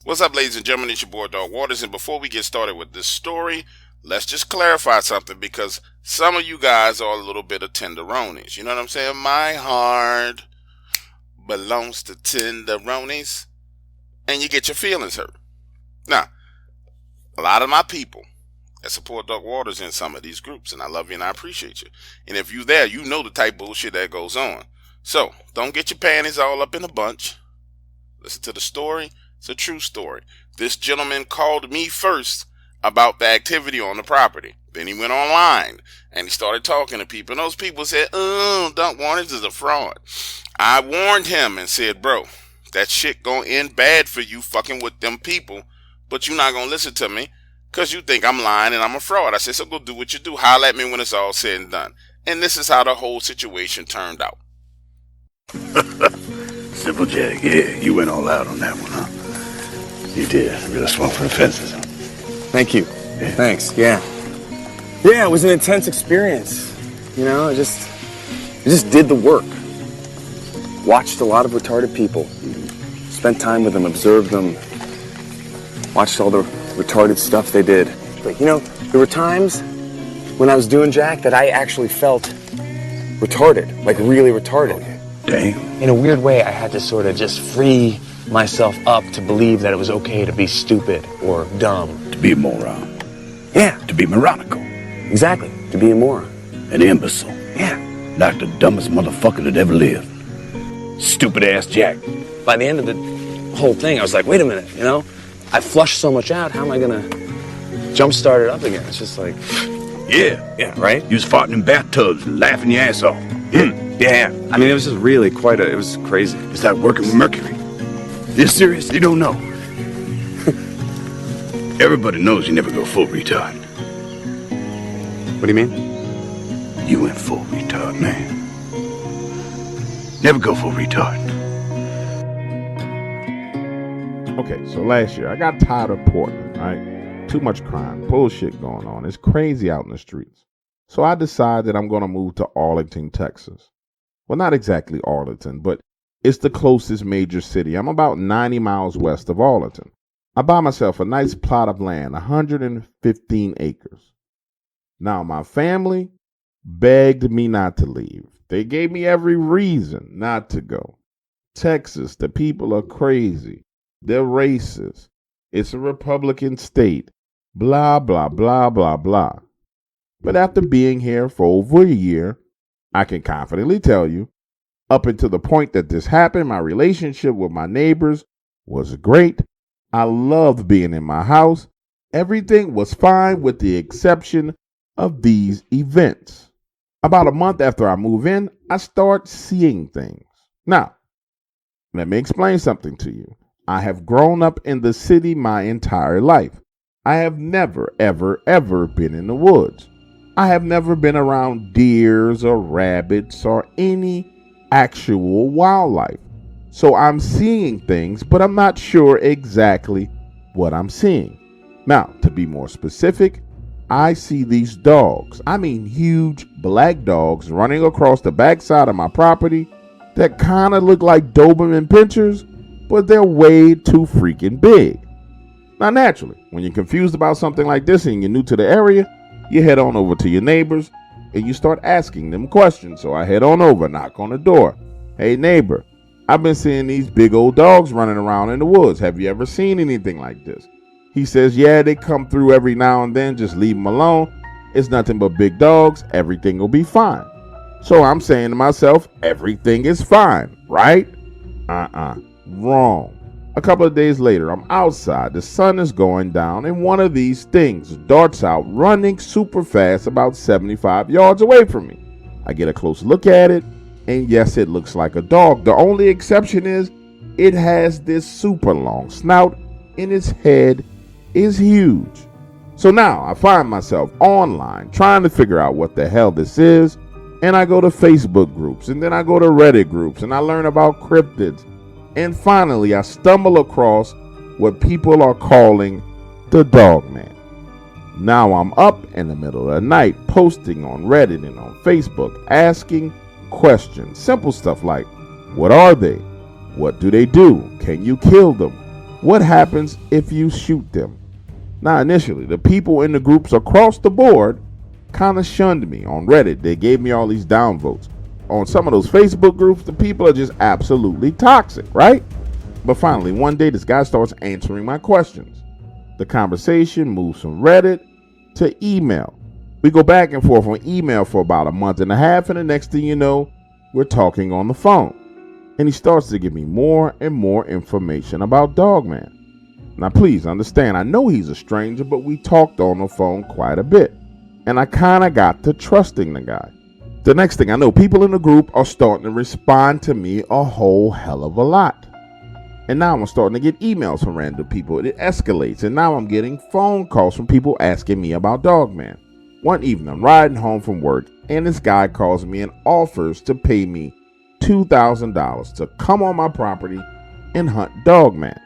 What's up, ladies and gentlemen? It's your boy, Dog Waters, and before we get started with this story, let's just clarify something because some of you guys are a little bit of tenderonis. You know what I'm saying? My heart belongs to tenderonis, and you get your feelings hurt. Now, a lot of my people that support Dog Waters in some of these groups, and I love you and I appreciate you. And if you're there, you know the type of bullshit that goes on. So, don't get your panties all up in a bunch. Listen to the story. It's a true story. This gentleman called me first about the activity on the property. Then he went online and he started talking to people. And those people said, "Oh, Doc Waters is a fraud." I warned him and said, "Bro, that shit gonna end bad for you fucking with them people, but you're not gonna listen to me because you think I'm lying and I'm a fraud." I said, "So go do what you do. Holler at me when it's all said and done." And this is how the whole situation turned out. Simple Jack, yeah, you went all out on that one, huh? You did. Really swung for the fences, huh? Thank you. Yeah. Thanks. Yeah, it was an intense experience. You know, I just did the work. Watched a lot of retarded people. Spent time with them, observed them. Watched all the retarded stuff they did. But you know, there were times when I was doing Jack that I actually felt retarded, like really retarded. Okay. Damn. In a weird way, I had to sort of just free myself up to believe that it was okay to be stupid or dumb. To be a moron. Yeah. To be moronical. Exactly. To be a moron. An imbecile. Yeah. Like the dumbest motherfucker that ever lived. Stupid ass Jack. By the end of the whole thing, I was like, wait a minute, you know? I flushed so much out, how am I gonna jumpstart it up again? It's just like... Yeah, right? You was farting in bathtubs and laughing your ass off. Yeah. I mean, it was just really it was crazy. It's like working with mercury. You're serious? You don't know. Everybody knows you never go full retard. What do you mean? You went full retard, man. Never go full retard. Okay, so last year I got tired of Portland, right? Too much crime, bullshit going on. It's crazy out in the streets. So I decided I'm going to move to Arlington, Texas. Well, not exactly Arlington, but it's the closest major city. I'm about 90 miles west of Arlington. I buy myself a nice plot of land, 115 acres. Now, my family begged me not to leave. They gave me every reason not to go. Texas, the people are crazy. They're racist. It's a Republican state. Blah, blah, blah, blah, blah. But after being here for over a year, I can confidently tell you, up until the point that this happened, my relationship with my neighbors was great. I loved being in my house. Everything was fine with the exception of these events. About a month after I move in, I start seeing things. Now, let me explain something to you. I have grown up in the city my entire life. I have never, ever, ever been in the woods. I have never been around deers or rabbits or any actual wildlife. So I'm seeing things, but I'm not sure exactly what I'm seeing. Now, to be more specific, I see these dogs. I mean huge black dogs running across the backside of my property that kind of look like Doberman pinchers, but they're way too freaking big. Now, naturally, when you're confused about something like this and you're new to the area, you head on over to your neighbors and you start asking them questions. So I head on over, knock on the door. "Hey neighbor, I've been seeing these big old dogs running around in the woods. Have you ever seen anything like this?" He says, "Yeah, they come through every now and then. Just leave them alone. It's nothing but big dogs. Everything will be fine." So I'm saying to myself, everything is fine, right? Wrong. A couple of days later, I'm outside. The sun is going down, and one of these things darts out, running super fast about 75 yards away from me. I get a close look at it, and yes, it looks like a dog. The only exception is it has this super long snout, and its head is huge. So now I find myself online trying to figure out what the hell this is, and I go to Facebook groups, and then I go to Reddit groups, and I learn about cryptids. And finally, I stumble across what people are calling the Dogman. Now I'm up in the middle of the night posting on Reddit and on Facebook, asking questions. Simple stuff like, what are they? What do they do? Can you kill them? What happens if you shoot them? Now, initially, the people in the groups across the board kind of shunned me. On Reddit, they gave me all these downvotes. On some of those Facebook groups, the people are just absolutely toxic, right? But finally, one day, this guy starts answering my questions. The conversation moves from Reddit to email. We go back and forth on email for about a month and a half, and the next thing you know, we're talking on the phone. And he starts to give me more and more information about Dogman. Now, please understand, I know he's a stranger, but we talked on the phone quite a bit. And I kind of got to trusting the guy. The next thing I know, people in the group are starting to respond to me a whole hell of a lot. And now I'm starting to get emails from random people. It escalates. And now I'm getting phone calls from people asking me about Dogman. One evening, I'm riding home from work, and this guy calls me and offers to pay me $2,000 to come on my property and hunt Dogman.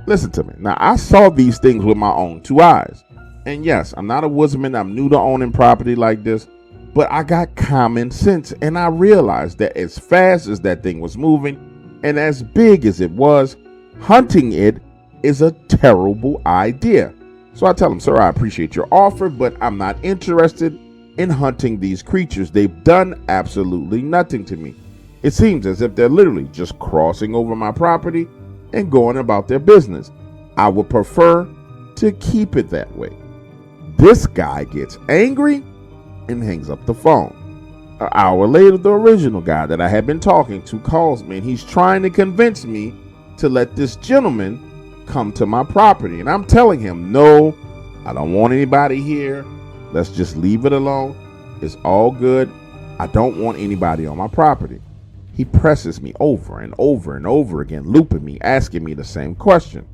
Listen to me. Now, I saw these things with my own two eyes. And yes, I'm not a woodsman. I'm new to owning property like this. But I got common sense, and I realized that as fast as that thing was moving and as big as it was, hunting it is a terrible idea. So I tell him, sir, I appreciate your offer, but I'm not interested in hunting these creatures. They've done absolutely nothing to me. It seems as if they're literally just crossing over my property and going about their business. I would prefer to keep it that way. This guy gets angry and hangs up the phone. An hour later, the original guy that I had been talking to calls me, and he's trying to convince me to let this gentleman come to my property. And I'm telling him, no, I don't want anybody here. Let's just leave it alone. It's all good. I don't want anybody on my property. He presses me over and over and over again, looping me, asking me the same question.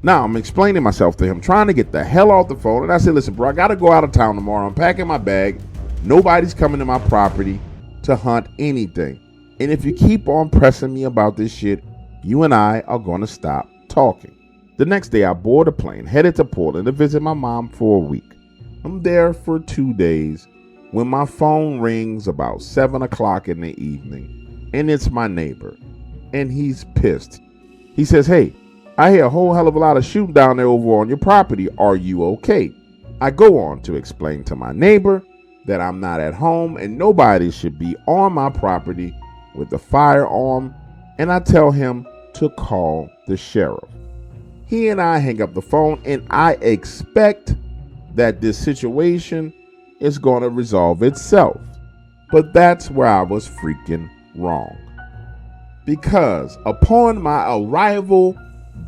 Now I'm explaining myself to him, trying to get the hell off the phone. And I said, listen, bro, I got to go out of town tomorrow. I'm packing my bag. Nobody's coming to my property to hunt anything. And if you keep on pressing me about this shit, you and I are going to stop talking. The next day, I board a plane, headed to Portland to visit my mom for a week. I'm there for 2 days when my phone rings about 7 o'clock in the evening, and it's my neighbor, and he's pissed. He says, hey, I hear a whole hell of a lot of shooting down there over on your property. Are you okay? I go on to explain to my neighbor that I'm not at home and nobody should be on my property with a firearm, and I tell him to call the sheriff. He and I hang up the phone, and I expect that this situation is going to resolve itself. But that's where I was freaking wrong. Because upon my arrival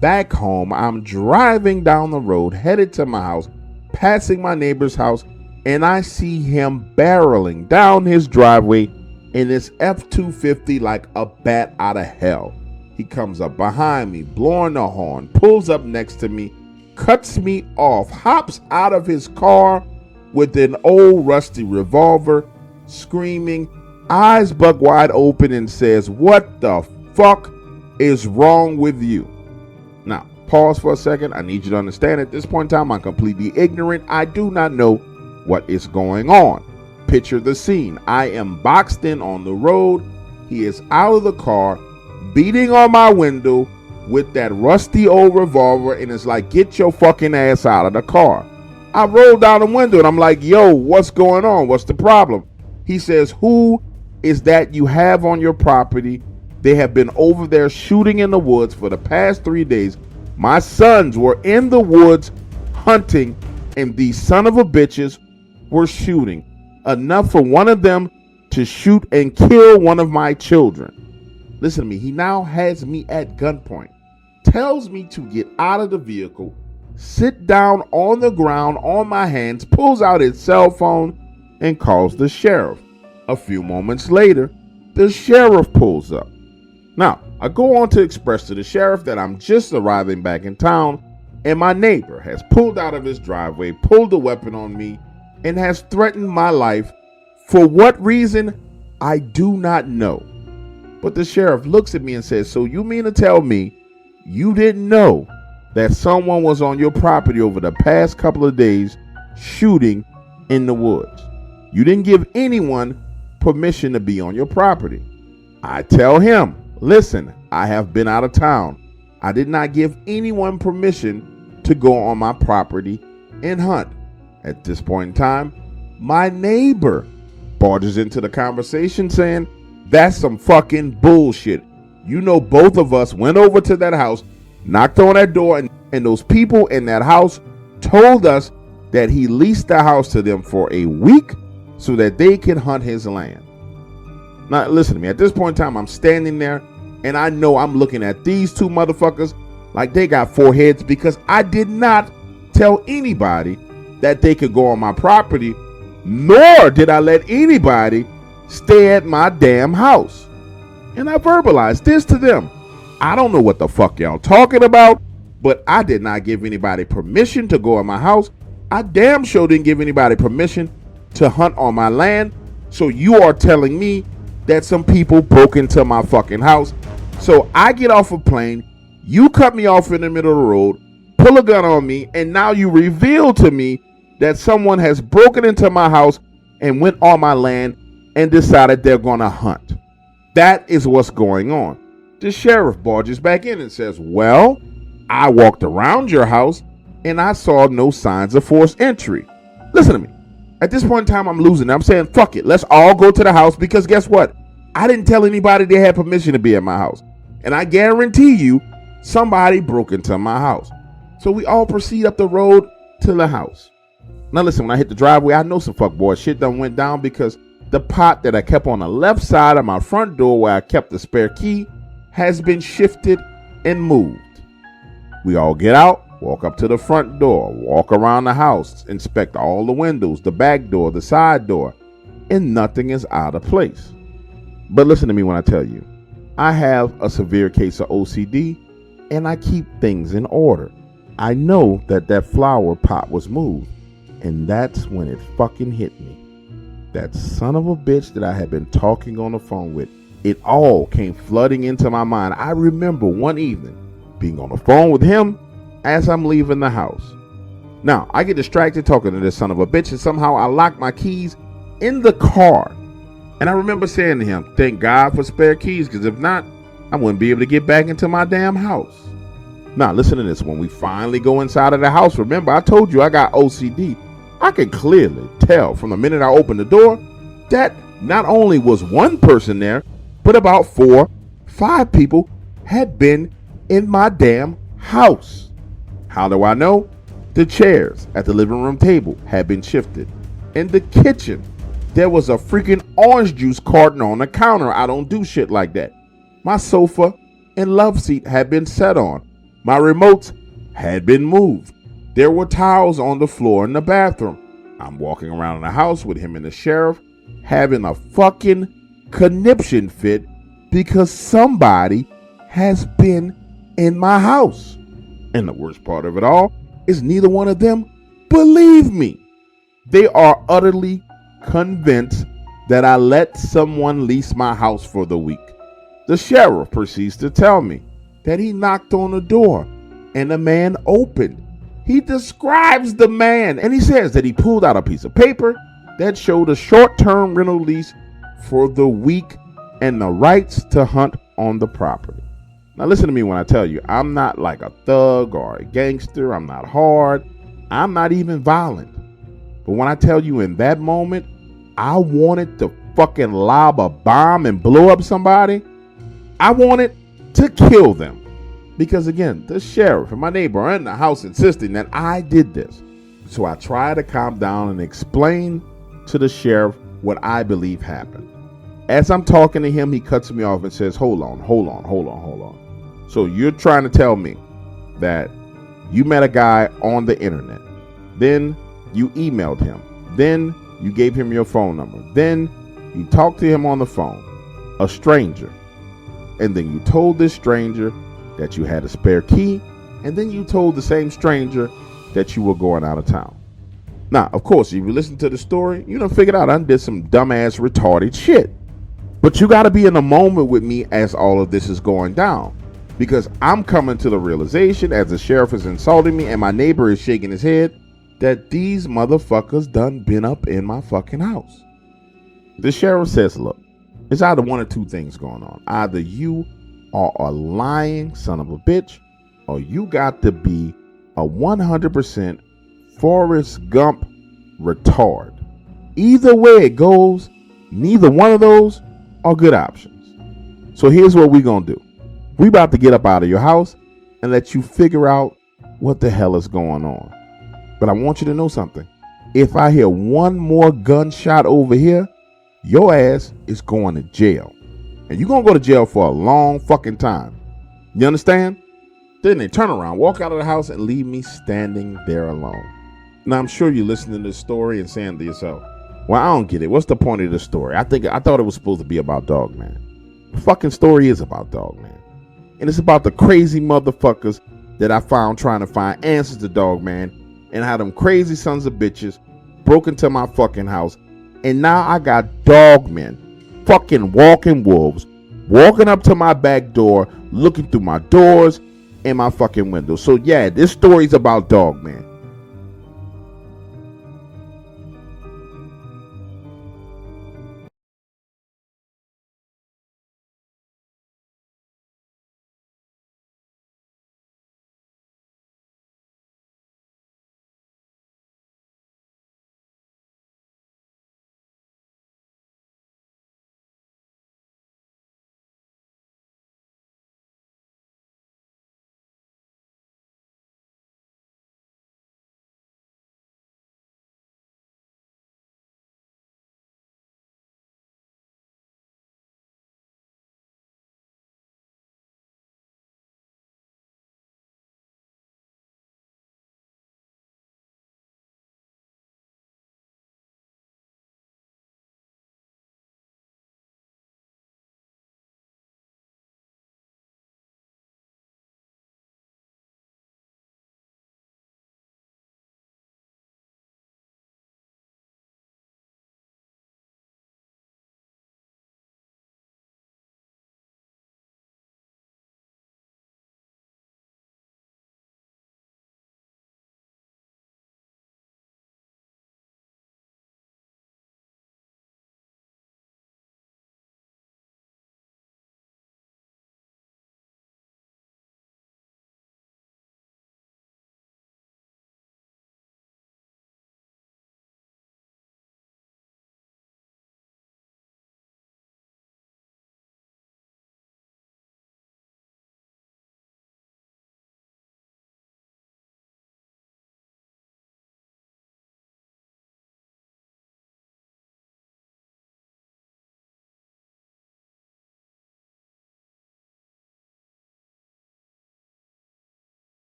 back home, I'm driving down the road, headed to my house, passing my neighbor's house, and I see him barreling down his driveway in his F-250 like a bat out of hell. He comes up behind me, blowing the horn, pulls up next to me, cuts me off, hops out of his car with an old rusty revolver, screaming, eyes buck wide open, and says, what the fuck is wrong with you? Now, pause for a second. I need you to understand at this point in time, I'm completely ignorant. I do not know what is going on. Picture the scene. I am boxed in on the road. He is out of the car, beating on my window with that rusty old revolver, and it's like, get your fucking ass out of the car. I roll down the window and I'm like, yo, what's going on? What's the problem? He says, who is that you have on your property? They have been over there shooting in the woods for the past 3 days. My sons were in the woods hunting, and these son of a bitches were shooting. Enough for one of them to shoot and kill one of my children. Listen to me. He now has me at gunpoint, tells me to get out of the vehicle, sit down on the ground on my hands, pulls out his cell phone, and calls the sheriff. A few moments later, the sheriff pulls up. Now, I go on to express to the sheriff that I'm just arriving back in town, and my neighbor has pulled out of his driveway, pulled a weapon on me, and has threatened my life. For what reason, I do not know. But the sheriff looks at me and says, so you mean to tell me you didn't know that someone was on your property over the past couple of days shooting in the woods? You didn't give anyone permission to be on your property. I tell him, listen, I have been out of town. I did not give anyone permission to go on my property and hunt. At this point in time, my neighbor barges into the conversation saying, that's some fucking bullshit. You know, both of us went over to that house, knocked on that door, and those people in that house told us that he leased the house to them for a week so that they can hunt his land. Now, listen to me. At this point in time, I'm standing there, and I know I'm looking at these two motherfuckers like they got four heads, because I did not tell anybody that they could go on my property, nor did I let anybody stay at my damn house. And I verbalized this to them. I don't know what the fuck y'all talking about, but I did not give anybody permission to go in my house. I damn sure didn't give anybody permission to hunt on my land. So you are telling me that some people broke into my fucking house. So I get off a plane, you cut me off in the middle of the road, pull a gun on me, and now you reveal to me that someone has broken into my house and went on my land and decided they're gonna hunt. That is what's going on. The sheriff barges back in and says, well, I walked around your house and I saw no signs of forced entry. Listen to me. At this point in time, I'm losing. I'm saying, fuck it. Let's all go to the house, because guess what? I didn't tell anybody they had permission to be at my house. And I guarantee you, somebody broke into my house. So we all proceed up the road to the house. Now listen, when I hit the driveway, I know some fuckboy shit done went down, because the pot that I kept on the left side of my front door where I kept the spare key has been shifted and moved. We all get out, walk up to the front door, walk around the house, inspect all the windows, the back door, the side door, and nothing is out of place. But listen to me when I tell you, I have a severe case of OCD and I keep things in order. I know that that flower pot was moved, and that's when it fucking hit me. That son of a bitch that I had been talking on the phone with, it all came flooding into my mind. I remember one evening being on the phone with him as I'm leaving the house. Now, I get distracted talking to this son of a bitch, and somehow I lock my keys in the car. And I remember saying to him, thank God for spare keys, because if not, I wouldn't be able to get back into my damn house. Now, listen to this. When we finally go inside of the house, remember, I told you I got OCD. I could clearly tell from the minute I opened the door that not only was one person there, but about 4, 5 people had been in my damn house. How do I know? The chairs at the living room table had been shifted. In the kitchen, there was a freaking orange juice carton on the counter. I don't do shit like that. My sofa and love seat had been set on. My remotes had been moved. There were towels on the floor in the bathroom. I'm walking around in the house with him and the sheriff having a fucking conniption fit because somebody has been in my house. And the worst part of it all is neither one of them believe me. They are utterly convinced that I let someone lease my house for the week. The sheriff proceeds to tell me that he knocked on the door and the man opened. He describes the man and he says that he pulled out a piece of paper that showed a short-term rental lease for the week and the rights to hunt on the property. Now listen to me when I tell you, I'm not like a thug or a gangster. I'm not hard. I'm not even violent. But when I tell you in that moment, I wanted to fucking lob a bomb and blow up somebody. I wanted to kill them. Because again, the sheriff and my neighbor are in the house insisting that I did this. So I try to calm down and explain to the sheriff what I believe happened. As I'm talking to him, he cuts me off and says, hold on. So you're trying to tell me that you met a guy on the internet. Then you emailed him. Then you gave him your phone number. Then you talked to him on the phone, a stranger. And then you told this stranger that you had a spare key, and then you told the same stranger that you were going out of town. Now, of course, if you listen to the story, you done figured out I did some dumbass retarded shit. But you got to be in the moment with me as all of this is going down, because I'm coming to the realization as the sheriff is insulting me and my neighbor is shaking his head that these motherfuckers done been up in my fucking house. The sheriff says, look, it's either one or two things going on. Either you are a lying son of a bitch, or you got to be a 100% Forrest Gump retard. Either way it goes, neither one of those are good options. So here's what we're going to do. We about to get up out of your house and let you figure out what the hell is going on. But I want you to know something. If I hear one more gunshot over here, your ass is going to jail. And you're going to go to jail for a long fucking time. You understand? Then they turn around, walk out of the house, and leave me standing there alone. Now, I'm sure you're listening to this story and saying to yourself, well, I don't get it. What's the point of the story? I thought it was supposed to be about Dogman. The fucking story is about Dogman. And it's about the crazy motherfuckers that I found trying to find answers to Dogman, and how them crazy sons of bitches broke into my fucking house. And now I got Dogmen, fucking walking wolves, walking up to my back door, looking through my doors and my fucking windows. So yeah, this story's about Dogman.